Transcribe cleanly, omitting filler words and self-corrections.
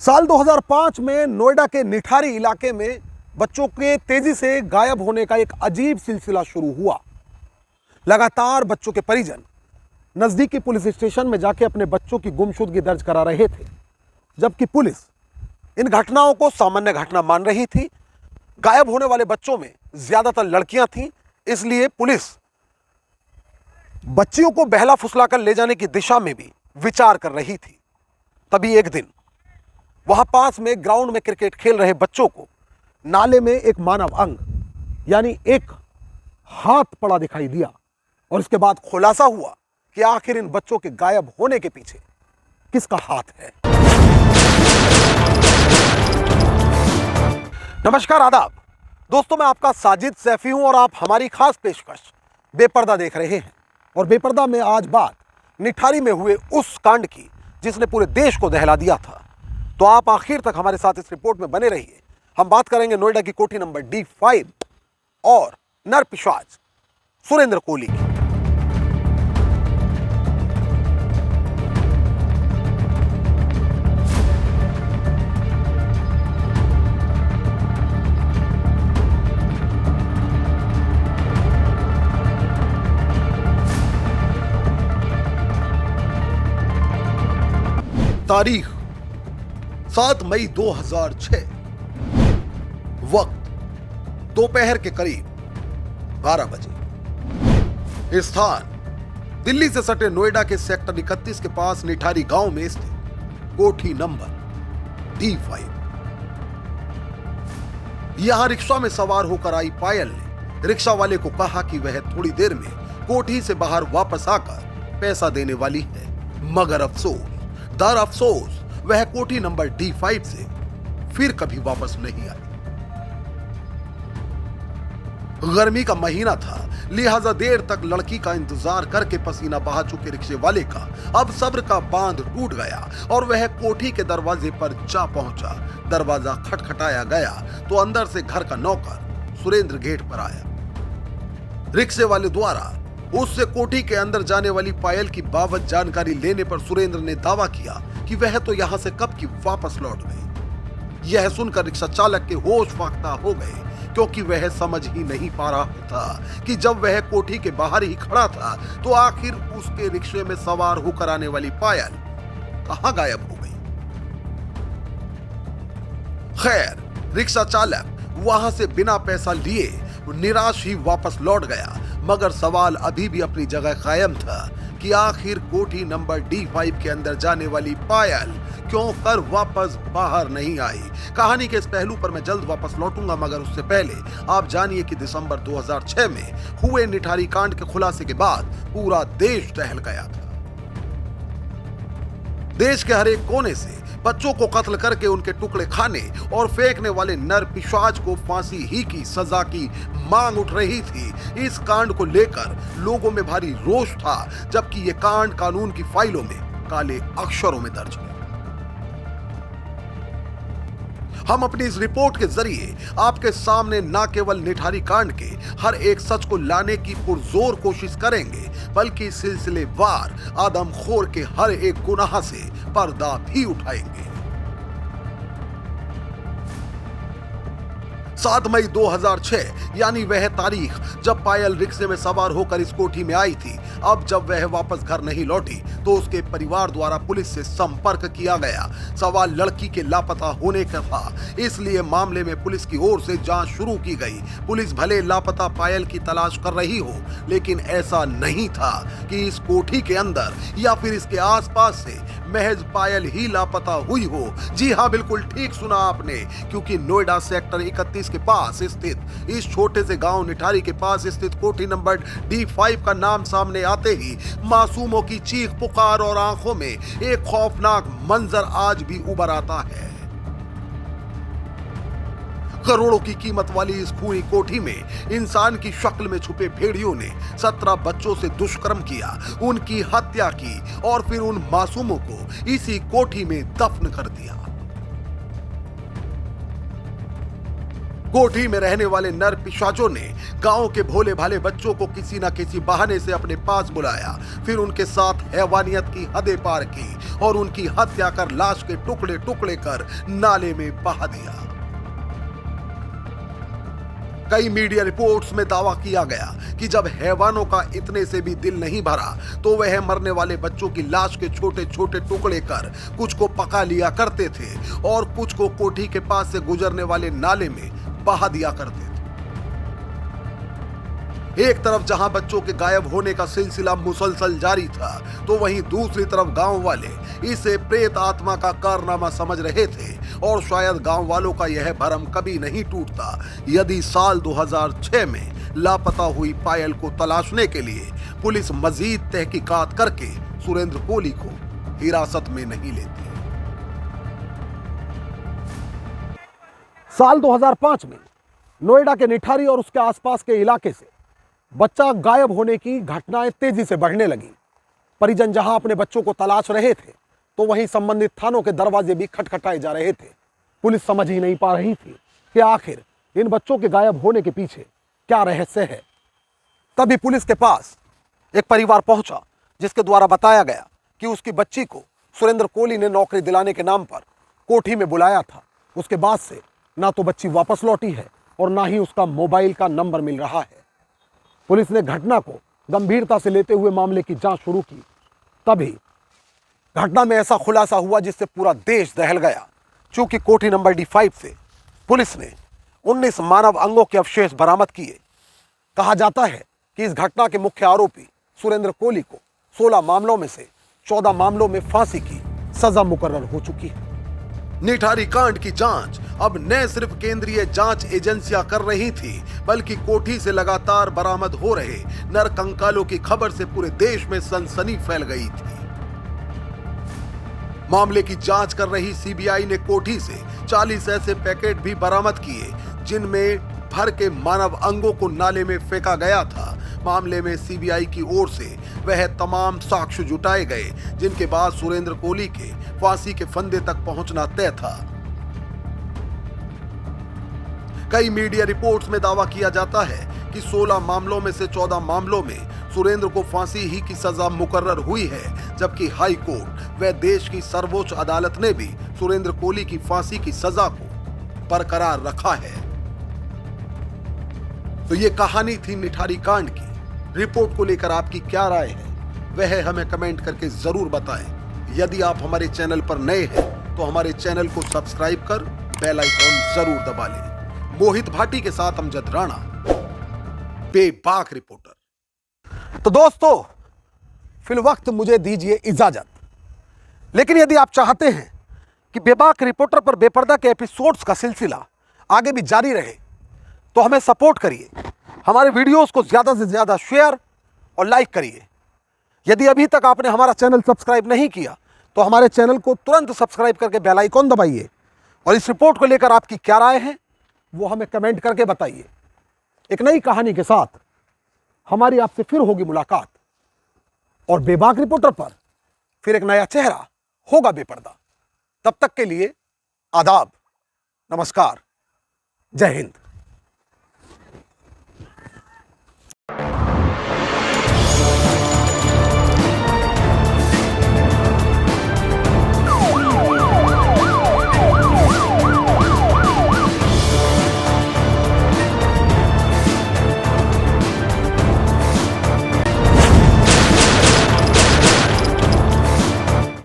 साल 2005 में नोएडा के निठारी इलाके में बच्चों के तेजी से गायब होने का एक अजीब सिलसिला शुरू हुआ। लगातार बच्चों के परिजन नजदीकी पुलिस स्टेशन में जाके अपने बच्चों की गुमशुदगी दर्ज करा रहे थे, जबकि पुलिस इन घटनाओं को सामान्य घटना मान रही थी। गायब होने वाले बच्चों में ज्यादातर लड़कियां थीं, इसलिए पुलिस बच्चियों को बहला फुसलाकर ले जाने की दिशा में भी विचार कर रही थी। तभी एक दिन वहां पास में ग्राउंड में क्रिकेट खेल रहे बच्चों को नाले में एक मानव अंग यानी एक हाथ पड़ा दिखाई दिया और इसके बाद खुलासा हुआ कि आखिर इन बच्चों के गायब होने के पीछे किसका हाथ है। नमस्कार, आदाब दोस्तों, मैं आपका साजिद सैफी हूं और आप हमारी खास पेशकश बेपर्दा देख रहे हैं। और बेपर्दा में आज बात निठारी में हुए उस कांड की जिसने पूरे देश को दहला दिया था। तो आप आखिर तक हमारे साथ इस रिपोर्ट में बने रहिए। हम बात करेंगे नोएडा की कोठी नंबर D5 और नरपिशाच सुरेंद्र कोहली की। तारीख 7 मई 2006, वक्त दोपहर के करीब 12 बजे। स्थान दिल्ली से सटे नोएडा के सेक्टर 31 के पास निठारी गांव में स्थित कोठी नंबर D5। यहां रिक्शा में सवार होकर आई पायल ने रिक्शा वाले को कहा कि वह थोड़ी देर में कोठी से बाहर वापस आकर पैसा देने वाली है, मगर दर अफसोस वह कोठी नंबर D5 से फिर कभी वापस नहीं आई। गर्मी का महीना था, लिहाजा देर तक लड़की का इंतजार करके पसीना बहा चुके रिक्शे वाले का अब सब्र का बांध टूट गया और वह कोठी के दरवाजे पर जा पहुंचा। दरवाजा खटखटाया गया तो अंदर से घर का नौकर सुरेंद्र गेट पर आया। रिक्शे वाले द्वारा उससे कोठी के अंदर जाने वाली पायल की बाबत जानकारी लेने पर सुरेंद्र ने दावा किया कि वह तो यहां से कब की वापस लौट गई। यह सुनकर रिक्शा चालक के होश फाख्ता हो गए, क्योंकि वह समझ ही नहीं पा रहा था कि जब वह कोठी के बाहर ही खड़ा था तो आखिर उसके रिक्शे में सवार होकर आने वाली पायल कहां गायब हो गई। खैर, रिक्शा चालक वहां से बिना पैसा लिए निराश ही वापस लौट गया, मगर सवाल अभी भी अपनी जगह कायम था कि आखिर कोठी नंबर D5 के अंदर जाने वाली पायल क्यों कर वापस बाहर नहीं आई। कहानी के इस पहलू पर मैं जल्द वापस लौटूंगा, मगर उससे पहले आप जानिए कि दिसंबर 2006 में हुए निठारी कांड के खुलासे के बाद पूरा देश दहल गया था। देश के हर एक कोने से बच्चों को कत्ल करके उनके टुकड़े खाने और फेंकने वाले नरपिशाच को फांसी ही की सजा की मांग उठ रही थी। इस कांड को लेकर लोगों में भारी रोष था, जबकि यह कांड कानून की फाइलों में काले अक्षरों में दर्ज है। हम अपनी इस रिपोर्ट के जरिए आपके सामने न केवल निठारी कांड के हर एक सच को लाने की पुरजोर कोशिश करेंगे, बल्कि सिलसिलेवार आदमखोर के हर एक गुनाह से पर्दा भी उठाएंगे। 7 मई 2006 यानी वह तारीख जब पायल रिक्शे में सवार होकर इस कोठी में आई थी। अब जब वह वापस घर नहीं लौटी तो उसके परिवार द्वारा पुलिस से संपर्क किया गया। सवाल लड़की के लापता होने का था, इसलिए मामले में पुलिस की ओर से जांच शुरू की गई। पुलिस भले लापता पायल की तलाश कर रही हो, लेकिन ऐसा नहीं था कि इस कोठी के अंदर या फिर इसके आसपास से महज पायल ही लापता हुई हो। जी हाँ, बिल्कुल ठीक सुना आपने, क्योंकि नोएडा सेक्टर 31 के पास स्थित इस छोटे से गांव निठारी के पास स्थित कोठी नंबर D5 का नाम सामने आते ही मासूमों की चीख पुकार और आंखों में एक खौफनाक मंजर आज भी उभर आता है। करोड़ों की कीमत वाली इस खूनी कोठी में इंसान की शक्ल में छुपे भेड़ियों ने 17 बच्चों से दुष्कर्म किया, उनकी हत्या की और फिर उन मासूमों को इसी कोठी में दफन कर दिया। कोठी में रहने वाले नर पिशाचों ने गांव के भोले भाले बच्चों को किसी न किसी बहाने से अपने पास बुलाया, फिर उनके साथ हैवानियत की हदें पार की और उनकी हत्या कर लाश के टुकड़े टुकड़े कर नाले में बहा दिया। कई मीडिया रिपोर्ट्स में दावा किया गया कि जब हैवानों का इतने से भी दिल नहीं भरा तो वह मरने वाले बच्चों की लाश के छोटे छोटे टुकड़े कर कुछ को पका लिया करते थे और कुछ को कोठी के पास से गुजरने वाले नाले में बहा दिया करते थे। एक तरफ जहां बच्चों के गायब होने का सिलसिला मुसलसल जारी था, तो वहीं दूसरी तरफ गांव वाले इसे प्रेत आत्मा का कारनामा समझ रहे थे और शायद गांव वालों का यह भरम कभी नहीं टूटता यदि साल 2006 में लापता हुई पायल को तलाशने के लिए पुलिस मजीद तहकीकात करके सुरेंद्र कोली को हिरासत में नहीं लेती। साल 2005 में नोएडा के निठारी और उसके आसपास के इलाके से बच्चा गायब होने की घटनाएं तेजी से बढ़ने लगी। परिजन जहां अपने बच्चों को तलाश रहे थे, तो वहीं संबंधित थानों के दरवाजे भी खटखटाए जा रहे थे। पुलिस समझ ही नहीं पा रही थी कि आखिर इन बच्चों के गायब होने के पीछे क्या रहस्य है। तभी पुलिस के पास एक परिवार पहुंचा जिसके द्वारा बताया गया कि उसकी बच्ची को सुरेंद्र कोली ने नौकरी दिलाने के नाम पर कोठी में बुलाया था। उसके बाद से ना तो बच्ची वापस लौटी है और ना ही उसका मोबाइल का नंबर मिल रहा है। पुलिस ने घटना को गंभीरता से लेते हुए मामले की जांच शुरू की। तभी घटना में ऐसा खुलासा हुआ जिससे पूरा देश दहल गया। चूंकि कोठी नंबर D5 से पुलिस ने 19 मानव अंगों के अवशेष बरामद किए। कहा जाता है कि इस घटना के मुख्य आरोपी सुरेंद्र कोली को 16 मामलों में से 14 मामलों में फांसी की सजा मुकर्रर हो चुकी है। निठारी कांड की जांच अब न सिर्फ केंद्रीय जांच एजेंसियां कर रही थी, बल्कि कोठी से लगातार बरामद हो रहे नरकंकालों की खबर से पूरे देश में सनसनी फैल गई थी। मामले की जांच कर रही सीबीआई ने कोठी से 40 ऐसे पैकेट भी बरामद किए जिनमें भर के मानव अंगों को नाले में फेंका गया था। मामले में सीबीआई की ओर से वह तमाम साक्ष्य जुटाए गए जिनके बाद सुरेंद्र कोली के फांसी के फंदे तक पहुंचना तय था। कई मीडिया रिपोर्ट्स में दावा किया जाता है कि 16 मामलों में से 14 मामलों में सुरेंद्र को फांसी ही की सजा मुकर्रर हुई है, जबकि हाई कोर्ट व देश की सर्वोच्च अदालत ने भी सुरेंद्र कोली की फांसी की सजा को बरकरार रखा है। तो ये कहानी थी निठारी कांड की। रिपोर्ट को लेकर आपकी क्या राय है वह हमें कमेंट करके जरूर बताएं। यदि आप हमारे चैनल पर नए हैं तो हमारे चैनल को सब्सक्राइब कर बेल आइकॉन जरूर दबा लें। मोहित भाटी के साथ अमजद राणा, बेबाक रिपोर्टर। तो दोस्तों, फिल वक्त मुझे दीजिए इजाजत। लेकिन यदि आप चाहते हैं कि बेबाक रिपोर्टर पर बेपर्दा के एपिसोड्स का सिलसिला आगे भी जारी रहे, तो हमें सपोर्ट करिए। हमारे वीडियोस को ज्यादा से ज्यादा शेयर और लाइक करिए। यदि अभी तक आपने हमारा चैनल सब्सक्राइब नहीं किया तो हमारे चैनल को तुरंत सब्सक्राइब करके बेल आइकॉन दबाइए और इस रिपोर्ट को लेकर आपकी क्या राय है वो हमें कमेंट करके बताइए। एक नई कहानी के साथ हमारी आपसे फिर होगी मुलाकात और बेबाक रिपोर्टर पर फिर एक नया चेहरा होगा बेपर्दा। तब तक के लिए आदाब, नमस्कार, जय हिंद।